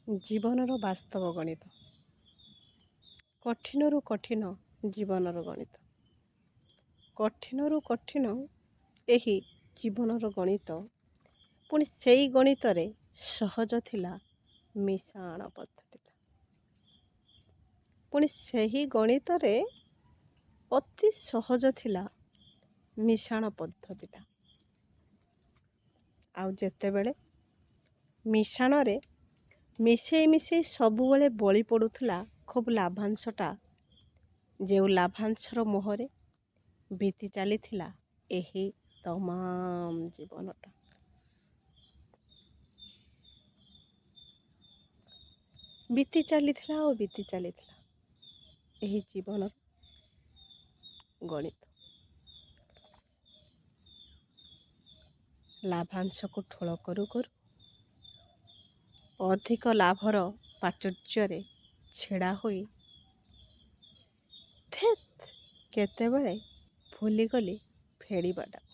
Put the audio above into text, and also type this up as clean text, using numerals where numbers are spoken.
ଜୀବନର ବାସ୍ତବ ଗଣିତ। କଠିନରୁ କଠିନ ଜୀବନର ଗଣିତ। କଠିନରୁ କଠିନ ଏହି ଜୀବନର ଗଣିତ। ପୁଣି ସେଇ ଗଣିତରେ ସହଜ ଥିଲା ମିଶାଣ ପଦ୍ଧତିଟା। ପୁଣି ସେହି ଗଣିତରେ ଅତି ସହଜ ଥିଲା ମିଶାଣ ପଦ୍ଧତିଟା। ଆଉ ଯେତେବେଳେ ମିଶାଣରେ ମିଶେଇ ସବୁବେଳେ ବଳି ପଡ଼ୁଥିଲା ଖୁବ୍ ଲାଭାଂଶଟା, ଯେଉଁ ଲାଭାଂଶର ମୁହଁରେ ବିତି ଚାଲିଥିଲା ଏହି ତମାମ ଜୀବନଟା। ବିତି ଚାଲିଥିଲା ଏହି ଜୀବନର ଗଣିତ। ଲାଭାଂଶକୁ ଠୁଳ କରୁ କରୁ ଅଧିକ ଲାଭର ପ୍ରାଚୁର୍ଯ୍ୟରେ ଛିଡ଼ା ହୋଇ କେତେବେଳେ ଭୁଲିଗଲି ଫେଡ଼ିବାଟାକୁ।